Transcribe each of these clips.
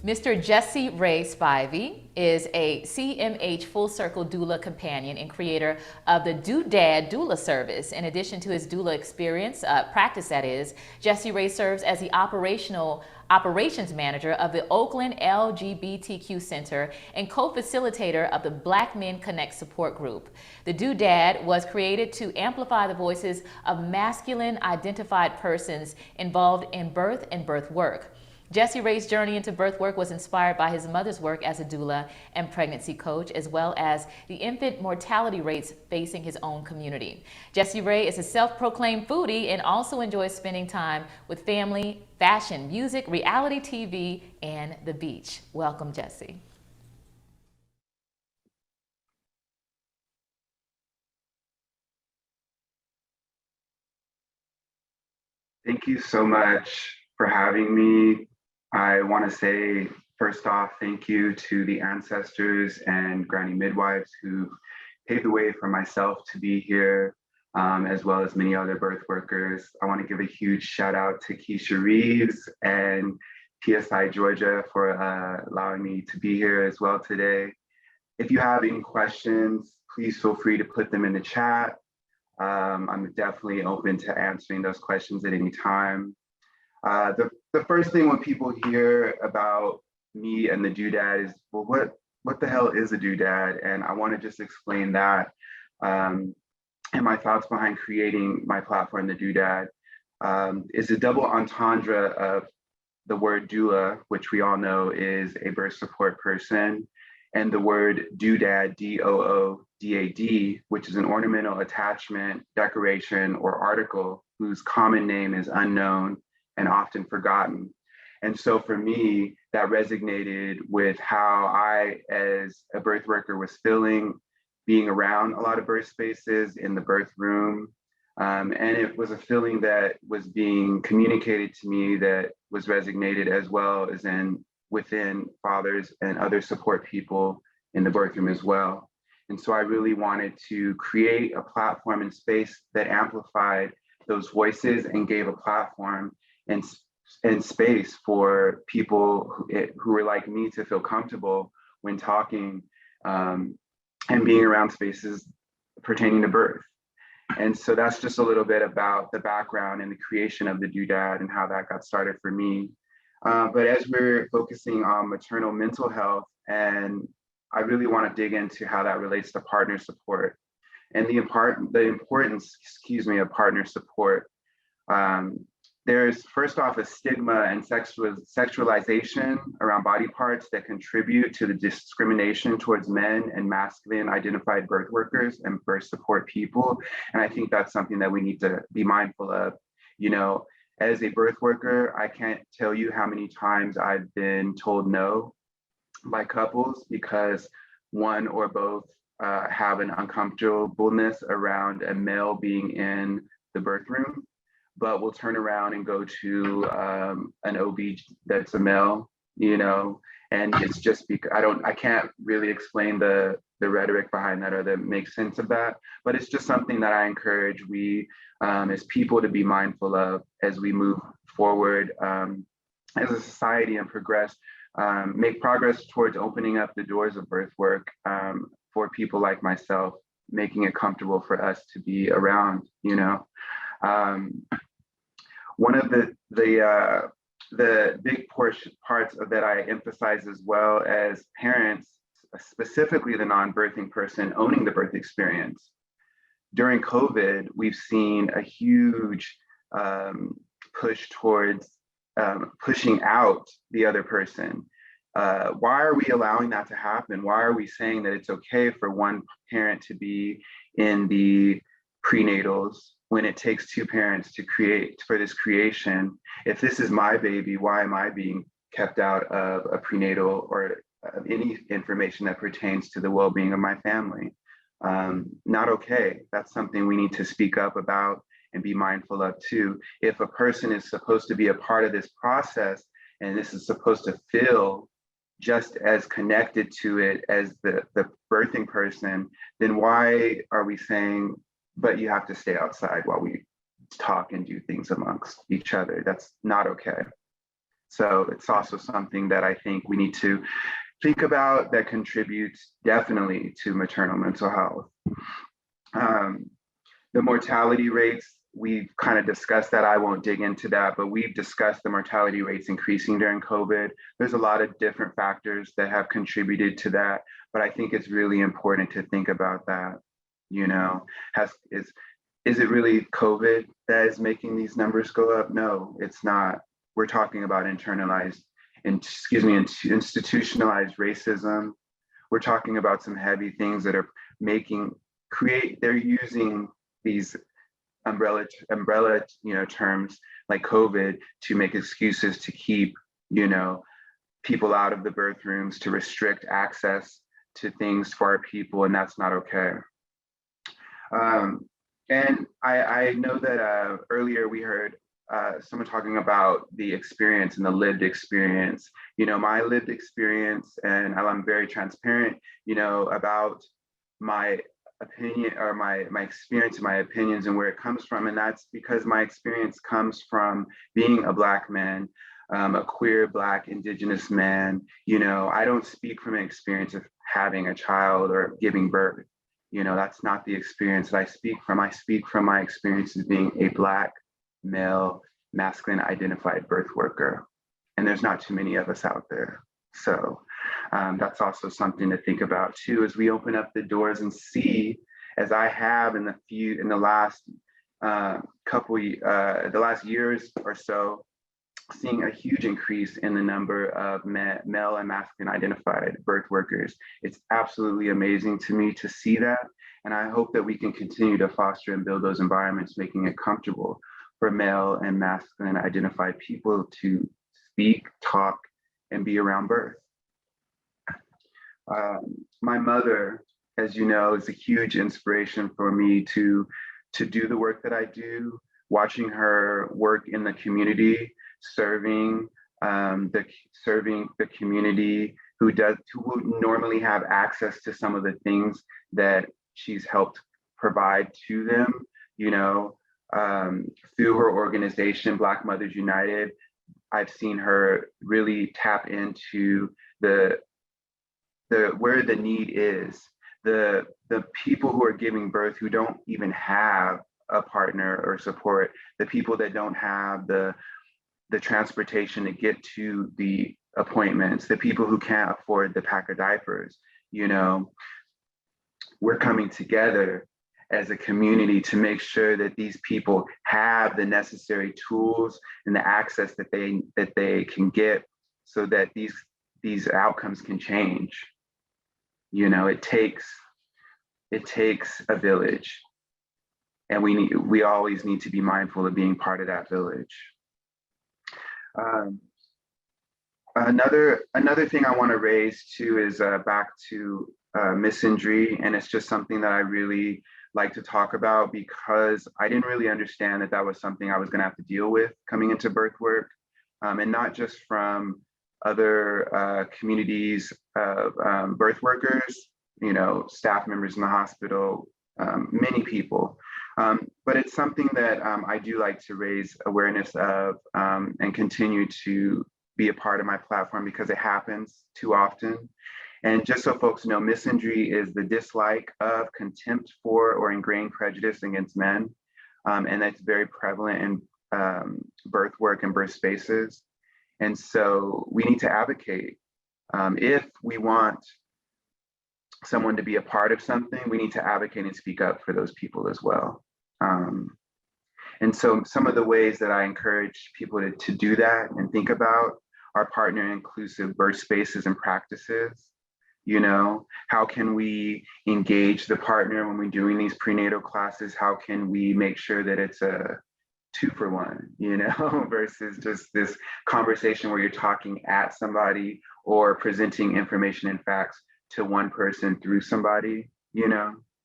Mr. Jessie Spivey is a CMH Full Circle Doula companion and creator of the Doudad Doula service. In addition to his doula experience, practice that is, Jessie serves as the operations manager of the Oakland LGBTQ Center and co-facilitator of the Black Men Connect support group. The Doudad was created to amplify the voices of masculine identified persons involved in birth and birth work. Jessie journey into birth work was inspired by his mother's work as a doula and pregnancy coach, as well as the infant mortality rates facing his own community. Jessie is a self-proclaimed foodie and also enjoys spending time with family, fashion, music, reality TV, and the beach. Welcome, Jessie. Thank you so much for having me. I want to say, first off, thank you to the ancestors and granny midwives who paved the way for myself to be here, as well as many other birth workers. I want to give a huge shout out to Keisha Reeves and PSI Georgia for allowing me to be here as well today. If you have any questions, please feel free to put them in the chat. I'm definitely open to answering those questions at any time. The first thing when people hear about me and the Doudad is, well, what the hell is a Doudad? And I want to just explain that and my thoughts behind creating my platform, the Doudad, is a double entendre of the word doula, which we all know is a birth support person, and the word Doudad, D-O-O-D-A-D, which is an ornamental attachment, decoration, or article whose common name is unknown and often forgotten. And so for me, that resonated with how I, as a birth worker, was feeling being around a lot of birth spaces in the birth room. And it was a feeling that was being communicated to me that was resonated as well as within fathers and other support people in the birth room as well. And so I really wanted to create a platform and space that amplified those voices and gave a platform and space for people who were like me to feel comfortable when talking and being around spaces pertaining to birth. And so that's just a little bit about the background and the creation of the Doudad and how that got started for me. But as we're focusing on maternal mental health, and I really want to dig into how that relates to partner support and the importance, of partner support. There's first off a stigma and sexualization around body parts that contribute to the discrimination towards men and masculine identified birth workers and birth support people. And I think that's something that we need to be mindful of. You know, as a birth worker, I can't tell you how many times I've been told no by couples because one or both have an uncomfortableness around a male being in the birth room, but we'll turn around and go to an OB that's a male, and it's just because I can't really explain the rhetoric behind that or make sense of that, but it's just something that I encourage we as people to be mindful of as we move forward as a society and make progress towards opening up the doors of birth work for people like myself, making it comfortable for us to be around, one of the big parts of that I emphasize as well as parents, specifically the non-birthing person owning the birth experience. During COVID, we've seen a huge push towards pushing out the other person. Why are we allowing that to happen? Why are we saying that it's okay for one parent to be in the prenatals when it takes two parents to create for this creation? If this is my baby, why am I being kept out of a prenatal or any information that pertains to the well-being of my family? Not okay. That's something we need to speak up about and be mindful of too. If a person is supposed to be a part of this process and this is supposed to feel just as connected to it as the birthing person, then why are we saying, but you have to stay outside while we talk and do things amongst each other? That's not okay. So it's also something that I think we need to think about that contributes definitely to maternal mental health. The mortality rates, we've kind of discussed that. I won't dig into that, but we've discussed the mortality rates increasing during COVID. There's a lot of different factors that have contributed to that, but I think it's really important to think about that. You know, is it really COVID that is making these numbers go up? No, it's not. We're talking about institutionalized racism. We're talking about some heavy things that are they're using these umbrella terms like COVID to make excuses to keep, people out of the birth rooms, to restrict access to things for our people, and that's not okay. And I know that earlier we heard someone talking about the experience and the lived experience. My lived experience, and I'm very transparent, about my opinion or my experience and my opinions and where it comes from. And that's because my experience comes from being a Black man, a queer Black Indigenous man. I don't speak from an experience of having a child or giving birth. That's not the experience that I speak from. I speak from my experience as being a Black male, masculine identified birth worker. And there's not too many of us out there. So that's also something to think about too, as we open up the doors and see, as I have in the last the last years or so, seeing a huge increase in the number of male and masculine identified birth workers. It's absolutely amazing to me to see that. And I hope that we can continue to foster and build those environments, making it comfortable for male and masculine identified people to speak, talk, and be around birth. My mother, as you know, is a huge inspiration for me to do the work that I do. Watching her work in the community, serving the community who would normally have access to some of the things that she's helped provide to them, through her organization, Black Mothers United. I've seen her really tap into where the need is, the people who are giving birth who don't even have a partner or support, the people that don't have the transportation to get to the appointments, the people who can't afford the pack of diapers. We're coming together as a community to make sure that these people have the necessary tools and the access that they can get, so that these outcomes can change. It takes a village, and we always need to be mindful of being part of that village. Another thing I want to raise too is back to misandry, and it's just something that I really like to talk about, because I didn't really understand that was something I was going to have to deal with coming into birth work, and not just from other communities of birth workers, staff members in the hospital, many people. But it's something that I do like to raise awareness of, and continue to be a part of my platform, because it happens too often. And just so folks know, misandry is the dislike of, contempt for, or ingrained prejudice against men. And that's very prevalent in birth work and birth spaces. And so we need to advocate. If we want someone to be a part of something, we need to advocate and speak up for those people as well. And so some of the ways that I encourage people to do that and think about are partner inclusive birth spaces and practices. How can we engage the partner when we're doing these prenatal classes? How can we make sure that it's a 2-for-1, versus just this conversation where you're talking at somebody or presenting information and facts to one person through somebody,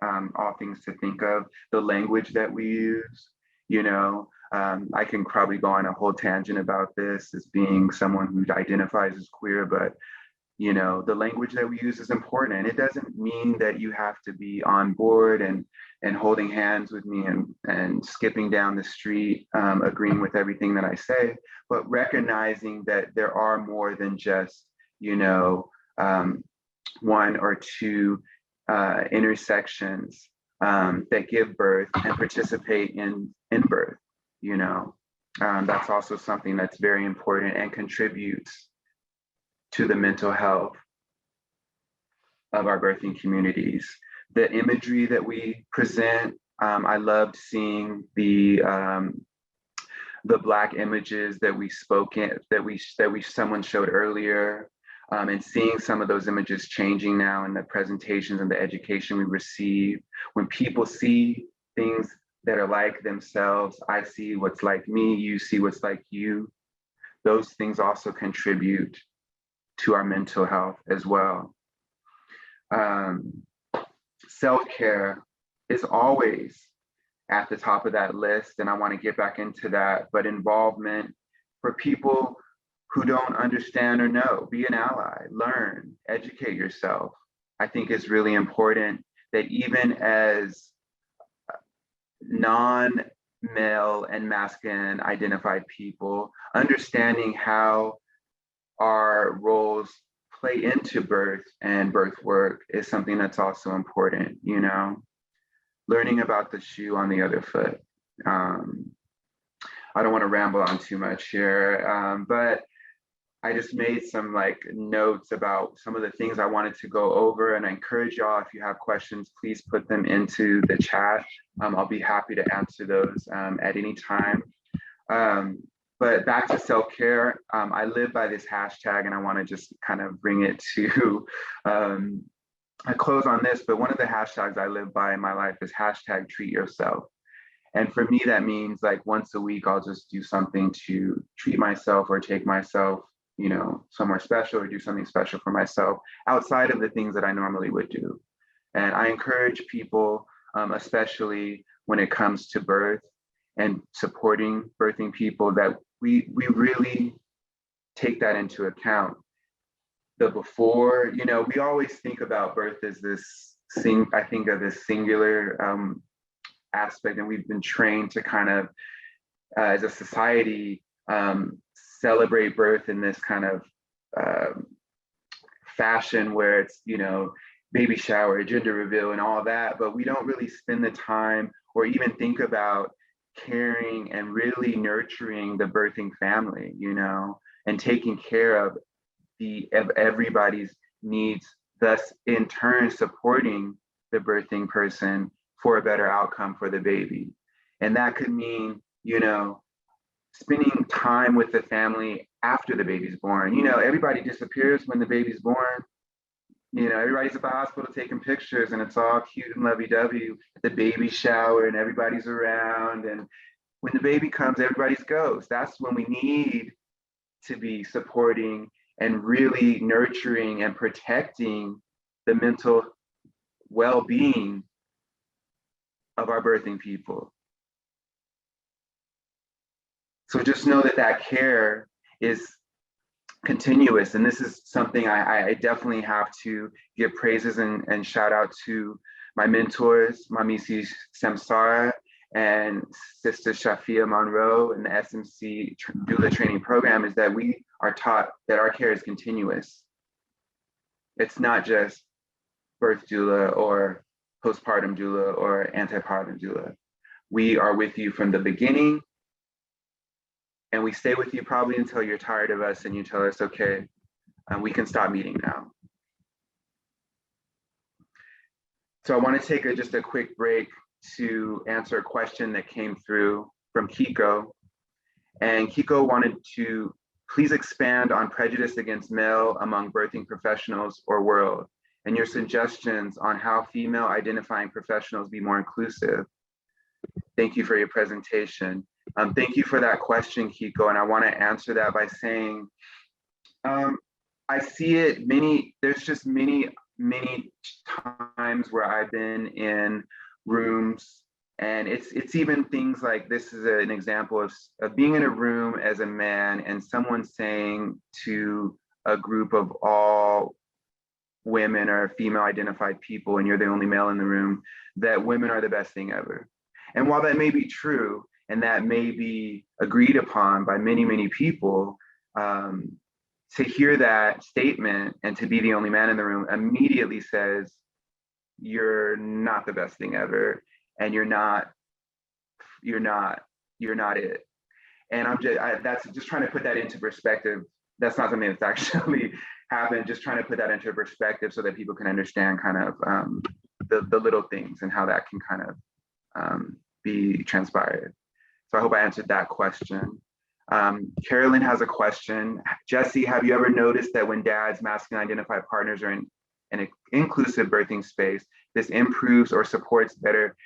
all things to think of, the language that we use, I can probably go on a whole tangent about this as being someone who identifies as queer, but, You know, the language that we use is important. It doesn't mean that you have to be on board and holding hands with me and skipping down the street, agreeing with everything that I say, but recognizing that there are more than just, you know, one or two intersections that give birth and participate in birth, you know. That's also something that's very important and contributes to the mental health of our birthing communities. The imagery that we present, I loved seeing the Black images that we spoke in, someone showed earlier, and seeing some of those images changing now in the presentations and the education we receive. When people see things that are like themselves, I see what's like me, you see what's like you. Those things also contribute to our mental health as well. Self-care is always at the top of that list, and I want to get back into that, but involvement for people who don't understand or know, be an ally, learn, educate yourself. I think it's really important that even as non-male and masculine identified people, understanding how our roles play into birth and birth work is something that's also important, you know. Learning about the shoe on the other foot. I don't want to ramble on too much here, but I just made some like notes about some of the things I wanted to go over, and I encourage y'all, if you have questions, please put them into the chat. I'll be happy to answer those at any time. But back to self-care, I live by this hashtag, and I want to just kind of bring it to I close on this, but one of the hashtags I live by in my life is hashtag treat yourself. And for me, that means like once a week, I'll just do something to treat myself or take myself, you know, somewhere special or do something special for myself outside of the things that I normally would do. And I encourage people, especially when it comes to birth and supporting birthing people, that we really take that into account. The before, you know, we always think about birth as this thing, I think of this singular aspect, and we've been trained to kind of, as a society, celebrate birth in this kind of fashion where it's, you know, baby shower, gender reveal, and all that, but we don't really spend the time or even think about caring and really nurturing the birthing family, you know, and taking care of everybody's needs, thus in turn supporting the birthing person for a better outcome for the baby. And that could mean, you know, spending time with the family after the baby's born. You know, everybody disappears when the baby's born. You know, everybody's at the hospital taking pictures and it's all cute and lovey-dovey at the baby shower and everybody's around. And when the baby comes, everybody's goes. That's when we need to be supporting and really nurturing and protecting the mental well-being of our birthing people. So just know that that care is continuous. And this is something I definitely have to give praises and shout out to my mentors, Mamisi Samsara and Sister Shafia Monroe in the SMC Doula training program, is that we are taught that our care is continuous. It's not just birth doula or postpartum doula or antepartum doula. We are with you from the beginning, and we stay with you probably until you're tired of us and you tell us, okay, we can stop meeting now. So I want to take just a quick break to answer a question that came through from Kiko. And Kiko wanted to please expand on prejudice against male among birthing professionals or world, and your suggestions on how female identifying professionals be more inclusive. Thank you for your presentation. Thank you for that question, Kiko. And I want to answer that by saying, I see it there's just many times where I've been in rooms, and it's even things like, this is an example of being in a room as a man and someone saying to a group of all women or female identified people and you're the only male in the room, that women are the best thing ever. And while that may be true and that may be agreed upon by many, many people, to hear that statement and to be the only man in the room immediately says, you're not the best thing ever, and you're not it. And that's just trying to put that into perspective. That's not something that's actually happened, just trying to put that into perspective so that people can understand kind of the little things and how that can kind of be transpired. So I hope I answered that question. Carolyn has a question. Jessie, have you ever noticed that when dads, masculine identified partners are in an inclusive birthing space, this improves or supports better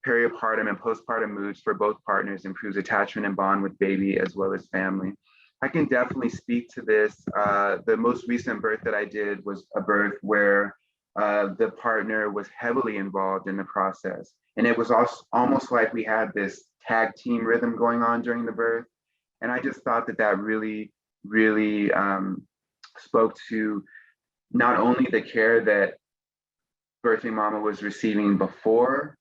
peripartum and postpartum moods for both partners, improves attachment and bond with baby as well as family? I can definitely speak to this. The most recent birth that I did was a birth where the partner was heavily involved in the process. And it was also almost like we had this tag team rhythm going on during the birth. And I just thought that that really, really spoke to not only the care that birthing mama was receiving before,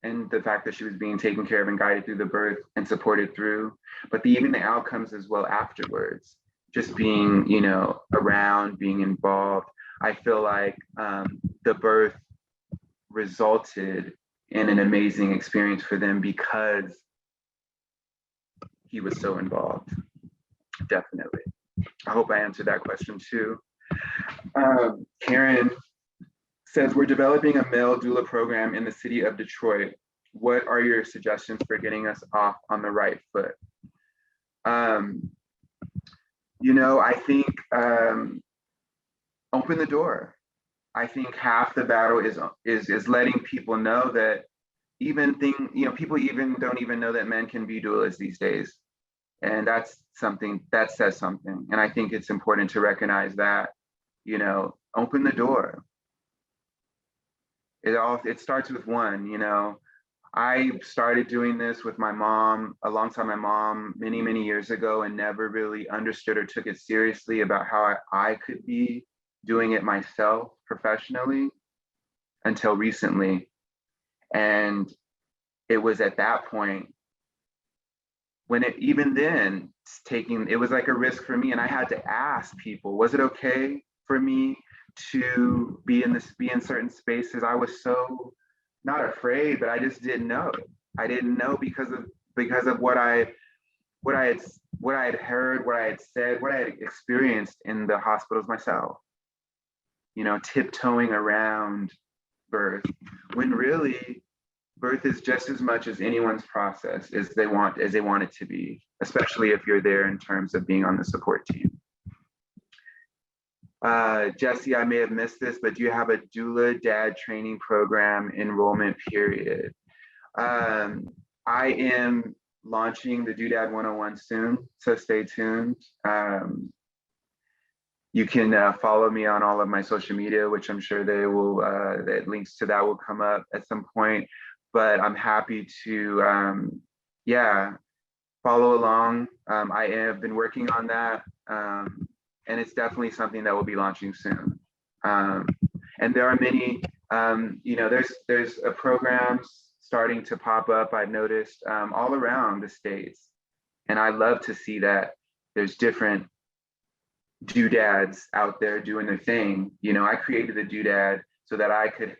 and the fact that she was being taken care of and guided through the birth and supported through, but even the outcomes as well afterwards, just being, you know, around, being involved. I feel like the birth resulted in an amazing experience for them because he was so involved. Definitely. I hope I answered that question too. Karen says, we're developing a male doula program in the city of Detroit. What are your suggestions for getting us off on the right foot? You know, I think open the door. I think half the battle is letting people know that people even don't even know that men can be doulas these days. And that's something that says something. And I think it's important to recognize that, you know, open the door. It starts with one, you know. I started doing this with my mom, alongside my mom many, many years ago, and never really understood or took it seriously about how I could be doing it myself professionally until recently. And it was at that point when even then, it was like a risk for me. And I had to ask people, was it okay for me to be in certain spaces? I was so not afraid, but I just didn't know. I didn't know because of what I had heard, what I had said, what I had experienced in the hospitals myself. You know, tiptoeing around birth, when really birth is just as much as anyone's process as they want it to be, especially if you're there in terms of being on the support team. Jessie, I may have missed this, but do you have a doula dad training program enrollment period? I am launching the Doudad 101 soon, so stay tuned. You can follow me on all of my social media, which I'm sure that links to that will come up at some point. But I'm happy to, follow along. I have been working on that. And it's definitely something that will be launching soon. And there are many, there's programs starting to pop up, I've noticed, all around the States. And I love to see that there's different doodads out there doing their thing. You know, I created the doodad so that I could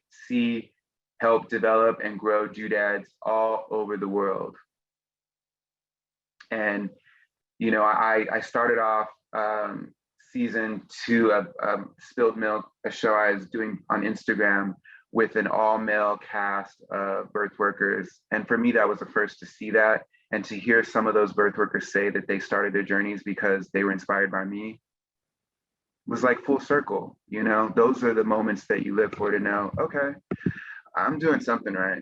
help develop and grow doodads all over the world. And, you know, I started off season 2 of Spilled Milk, a show I was doing on Instagram with an all-male cast of birth workers. And for me, that was the first to see that. And to hear some of those birth workers say that they started their journeys because they were inspired by me was like full circle. You know, those are the moments that you live for, to know, okay, I'm doing something right.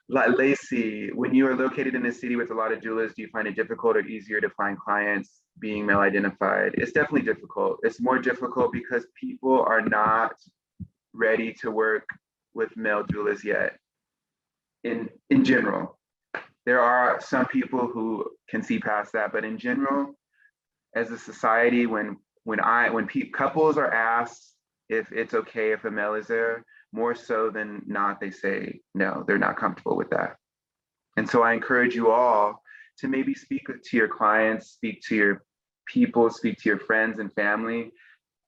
Lacey, when you are located in a city with a lot of doulas, do you find it difficult or easier to find clients being male identified? It's definitely difficult. It's more difficult because people are not ready to work with male doulas yet. In general, there are some people who can see past that, but in general, as a society, when couples are asked if it's okay if a male is there, more so than not, they say no, they're not comfortable with that. And so I encourage you all to maybe speak to your clients, speak to your people, speak to your friends and family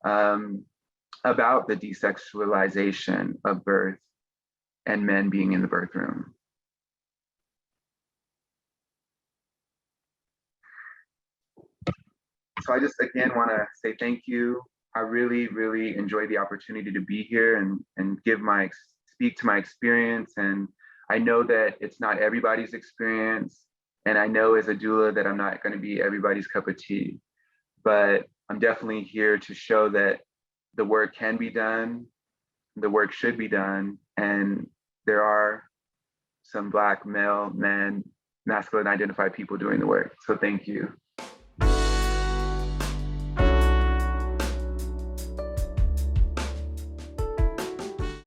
about the desexualization of birth and men being in the birth room. So I just, again, want to say thank you. I really, really enjoyed the opportunity to be here and speak to my experience. And I know that it's not everybody's experience. And I know as a doula that I'm not going to be everybody's cup of tea, but I'm definitely here to show that the work can be done, the work should be done, and there are some Black male men, masculine identified people doing the work. So thank you.